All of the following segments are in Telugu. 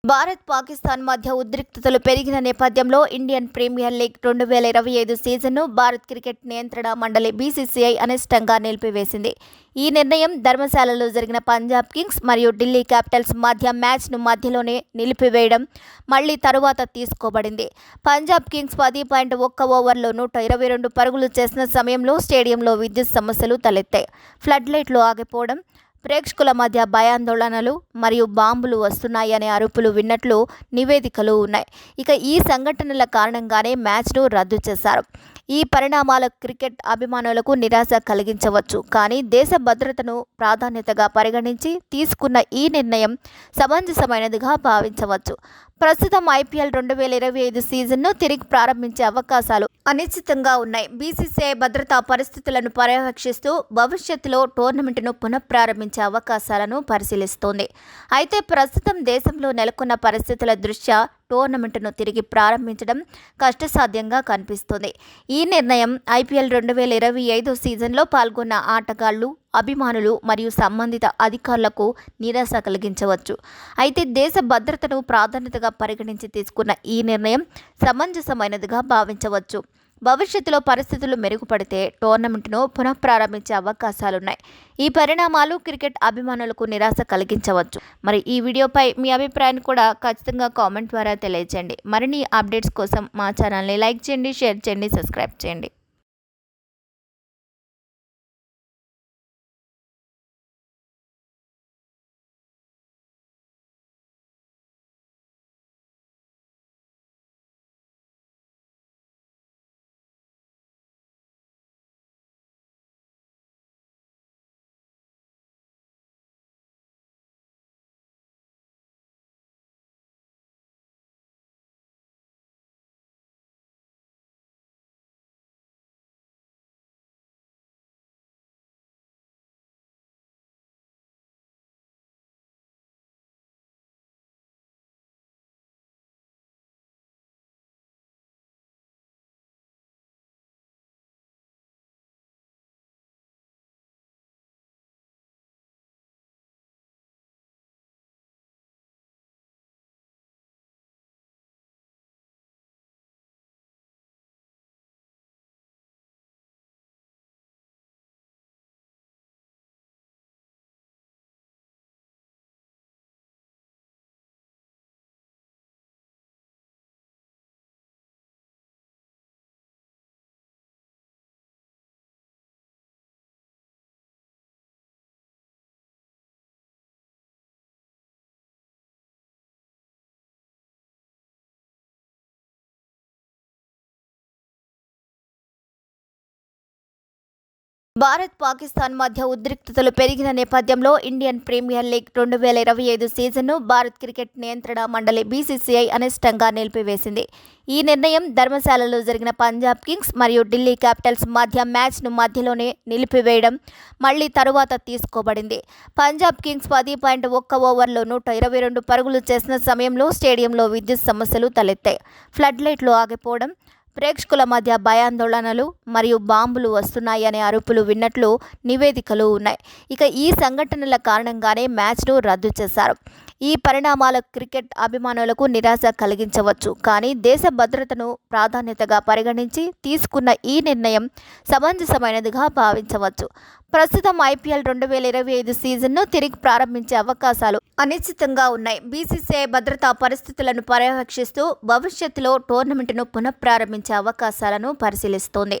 భారత్ పాకిస్తాన్ మధ్య ఉద్రిక్తతలు పెరిగిన నేపథ్యంలో ఇండియన్ ప్రీమియర్ లీగ్ 2025 సీజన్ను భారత్ క్రికెట్ నియంత్రణ మండలి బీసీసీఐ అనిష్టంగా నిలిపివేసింది. ఈ నిర్ణయం ధర్మశాలలో జరిగిన పంజాబ్ కింగ్స్ మరియు ఢిల్లీ క్యాపిటల్స్ మధ్య మ్యాచ్ను మధ్యలోనే నిలిపివేయడం మళ్లీ తరువాత తీసుకోబడింది. పంజాబ్ కింగ్స్ 10.1 ఓవర్లో 122 పరుగులు చేసిన సమయంలో స్టేడియంలో విద్యుత్ సమస్యలు తలెత్తాయి. ఫ్లడ్ లైట్లు ఆగిపోవడం, ప్రేక్షకుల మధ్య భయాందోళనలు మరియు బాంబులు వస్తున్నాయనే అరుపులు విన్నట్లు నివేదికలు ఉన్నాయి. ఇక ఈ సంఘటనల కారణంగానే మ్యాచ్ను రద్దు చేశారు. ఈ పరిణామాలు క్రికెట్ అభిమానులకు నిరాశ కలిగించవచ్చు, కానీ దేశ భద్రతను ప్రాధాన్యతగా పరిగణించి తీసుకున్న ఈ నిర్ణయం సమంజసమైనదిగా భావించవచ్చు. ప్రస్తుతం ఐపీఎల్ 2025 సీజన్ను తిరిగి ప్రారంభించే అవకాశాలు అనిశ్చితంగా ఉన్నాయి. బీసీసీఐ భద్రతా పరిస్థితులను పర్యవేక్షిస్తూ భవిష్యత్తులో టోర్నమెంటును పునఃప్రారంభించే అవకాశాలను పరిశీలిస్తోంది. అయితే ప్రస్తుతం దేశంలో నెలకొన్న పరిస్థితుల దృష్ట్యా టోర్నమెంటును తిరిగి ప్రారంభించడం కష్టసాధ్యంగా కనిపిస్తోంది. ఈ నిర్ణయం ఐపీఎల్ 2025 సీజన్లో పాల్గొన్న ఆటగాళ్లు, అభిమానులు మరియు సంబంధిత అధికారులకు నిరాశ కలిగించవచ్చు. అయితే దేశ భద్రతను ప్రాధాన్యతగా పరిగణించి తీసుకున్న ఈ నిర్ణయం సమంజసమైనదిగా భావించవచ్చు. భవిష్యత్తులో పరిస్థితులు మెరుగుపడితే టోర్నమెంట్ను పునఃప్రారంభించే అవకాశాలున్నాయి. ఈ పరిణామాలు క్రికెట్ అభిమానులకు నిరాశ కలిగించవచ్చు. మరి ఈ వీడియోపై మీ అభిప్రాయాన్ని కూడా ఖచ్చితంగా కామెంట్ ద్వారా తెలియజేయండి. మరిన్ని అప్డేట్స్ కోసం మా ఛానల్ని లైక్ చేయండి, షేర్ చేయండి, సబ్స్క్రైబ్ చేయండి. భారత్ పాకిస్తాన్ మధ్య ఉద్రిక్తతలు పెరిగిన నేపథ్యంలో ఇండియన్ ప్రీమియర్ లీగ్ 2025 సీజన్ను భారత్ క్రికెట్ నియంత్రణ మండలి బీసీసీఐ అనిష్టంగా నిలిపివేసింది. ఈ నిర్ణయం ధర్మశాలలో జరిగిన పంజాబ్ కింగ్స్ మరియు ఢిల్లీ క్యాపిటల్స్ మధ్య మ్యాచ్ను మధ్యలోనే నిలిపివేయడం మళ్లీ తరువాత తీసుకోబడింది. పంజాబ్ కింగ్స్ 10.1 ఓవర్లో 122 పరుగులు చేసిన సమయంలో స్టేడియంలో విద్యుత్ సమస్యలు తలెత్తాయి. ఫ్లడ్ లైట్లు ఆగిపోవడం, ప్రేక్షకుల మధ్య భయాందోళనలు మరియు బాంబులు వస్తున్నాయనే అరుపులు విన్నట్లు నివేదికలు ఉన్నాయి. ఇక ఈ సంఘటనల కారణంగానే మ్యాచ్ను రద్దు చేశారు. ఈ పరిణామాలు క్రికెట్ అభిమానులకు నిరాశ కలిగించవచ్చు, కానీ దేశ భద్రతను ప్రాధాన్యతగా పరిగణించి తీసుకున్న ఈ నిర్ణయం సమంజసమైనదిగా భావించవచ్చు. ప్రస్తుతం ఐపీఎల్ 2025 సీజన్ను తిరిగి ప్రారంభించే అవకాశాలు అనిశ్చితంగా ఉన్నాయి. బీసీసీఐ భద్రతా పరిస్థితులను పర్యవేక్షిస్తూ భవిష్యత్తులో టోర్నమెంటును పునఃప్రారంభించే అవకాశాలను పరిశీలిస్తోంది.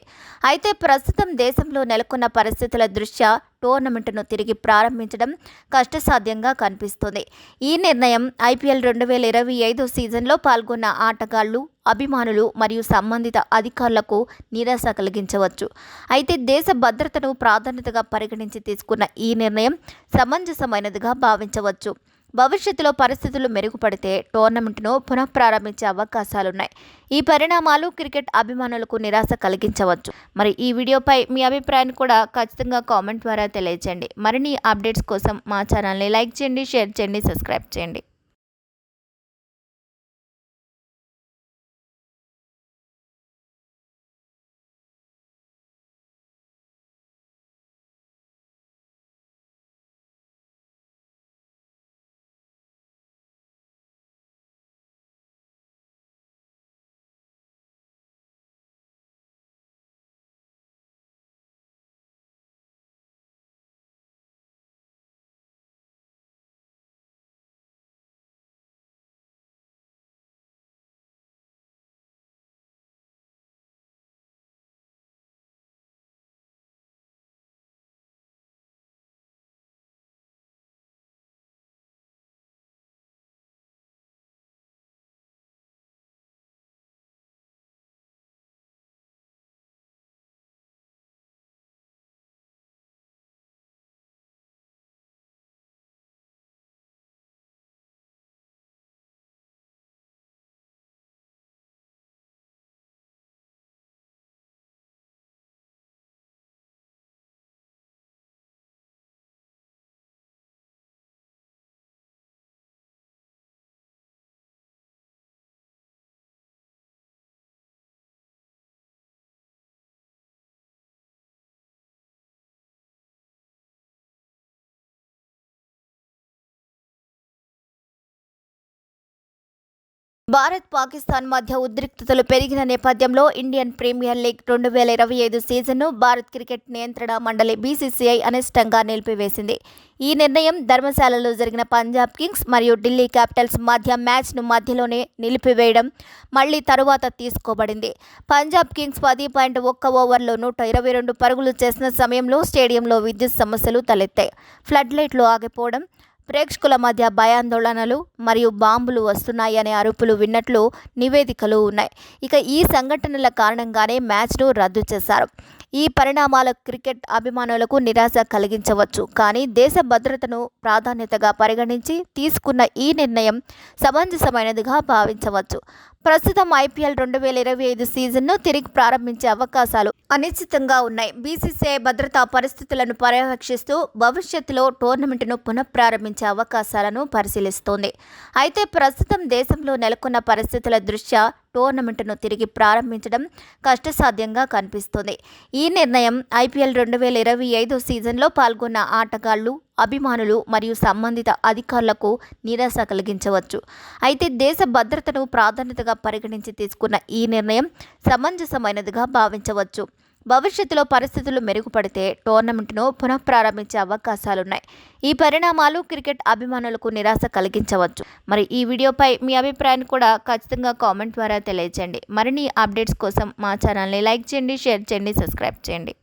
అయితే ప్రస్తుతం దేశంలో నెలకొన్న పరిస్థితుల దృష్ట్యా టోర్నమెంటును తిరిగి ప్రారంభించడం కష్టసాధ్యంగా కనిపిస్తోంది. ఈ నిర్ణయం ఐపీఎల్ 2025 సీజన్లో పాల్గొన్న ఆటగాళ్లు, అభిమానులు మరియు సంబంధిత అధికారులకు నిరాశ కలిగించవచ్చు. అయితే దేశ భద్రతను ప్రాధాన్యతగా పరిగణించి తీసుకున్న ఈ నిర్ణయం సమంజసమైనదిగా భావించవచ్చు. భవిష్యత్తులో పరిస్థితులు మెరుగుపడితే టోర్నమెంట్ను పునఃప్రారంభించే అవకాశాలున్నాయి. ఈ పరిణామాలు క్రికెట్ అభిమానులకు నిరాశ కలిగించవచ్చు. మరి ఈ వీడియోపై మీ అభిప్రాయాన్ని కూడా ఖచ్చితంగా కామెంట్ ద్వారా తెలియజేయండి. మరిన్ని అప్డేట్స్ కోసం మా ఛానల్ని లైక్ చేయండి, షేర్ చేయండి, సబ్స్క్రైబ్ చేయండి. భారత్ పాకిస్తాన్ మధ్య ఉద్రిక్తతలు పెరిగిన నేపథ్యంలో ఇండియన్ ప్రీమియర్ లీగ్ 2025 సీజన్ను భారత్ క్రికెట్ నియంత్రణ మండలి బీసీసీఐ అనిష్టంగా నిలిపివేసింది. ఈ నిర్ణయం ధర్మశాలలో జరిగిన పంజాబ్ కింగ్స్ మరియు ఢిల్లీ క్యాపిటల్స్ మధ్య మ్యాచ్ను మధ్యలోనే నిలిపివేయడం మళ్లీ తరువాత తీసుకోబడింది. పంజాబ్ కింగ్స్ 10.1 ఓవర్లో 122 పరుగులు చేసిన సమయంలో స్టేడియంలో విద్యుత్ సమస్యలు తలెత్తాయి. ఫ్లడ్ లైట్లు ఆగిపోవడం, ప్రేక్షకుల మధ్య భయాందోళనలు మరియు బాంబులు వస్తున్నాయనే అరుపులు విన్నట్లు నివేదికలు ఉన్నాయి. ఇక ఈ సంఘటనల కారణంగానే మ్యాచ్ను రద్దు చేశారు. ఈ పరిణామాలు క్రికెట్ అభిమానులకు నిరాశ కలిగించవచ్చు, కానీ దేశ భద్రతను ప్రాధాన్యతగా పరిగణించి తీసుకున్న ఈ నిర్ణయం సమంజసమైనదిగా భావించవచ్చు. ప్రస్తుతం ఐపీఎల్ 2025 సీజన్ను తిరిగి ప్రారంభించే అవకాశాలు అనిశ్చితంగా ఉన్నాయి. బీసీసీఐ భద్రతా పరిస్థితులను పర్యవేక్షిస్తూ భవిష్యత్తులో టోర్నమెంటును పునఃప్రారంభించే అవకాశాలను పరిశీలిస్తోంది. అయితే ప్రస్తుతం దేశంలో నెలకొన్న పరిస్థితుల దృష్ట్యా టోర్నమెంటును తిరిగి ప్రారంభించడం కష్టసాధ్యంగా కనిపిస్తోంది. ఈ నిర్ణయం ఐపీఎల్ 2025 సీజన్లో పాల్గొన్న ఆటగాళ్లు, అభిమానులు మరియు సంబంధిత అధికారులకు నిరాశ కలిగించవచ్చు. అయితే దేశ భద్రతను ప్రాధాన్యతగా పరిగణించి తీసుకున్న ఈ నిర్ణయం సమంజసమైనదిగా భావించవచ్చు. భవిష్యత్తులో పరిస్థితులు మెరుగుపడితే టోర్నమెంట్ను పునఃప్రారంభించే అవకాశాలున్నాయి. ఈ పరిణామాలు క్రికెట్ అభిమానులకు నిరాశ కలిగించవచ్చు. మరి ఈ వీడియోపై మీ అభిప్రాయాన్ని కూడా ఖచ్చితంగా కామెంట్ ద్వారా తెలియజేయండి. మరిన్ని అప్డేట్స్ కోసం మా ఛానల్ని లైక్ చేయండి, షేర్ చేయండి, సబ్స్క్రైబ్ చేయండి.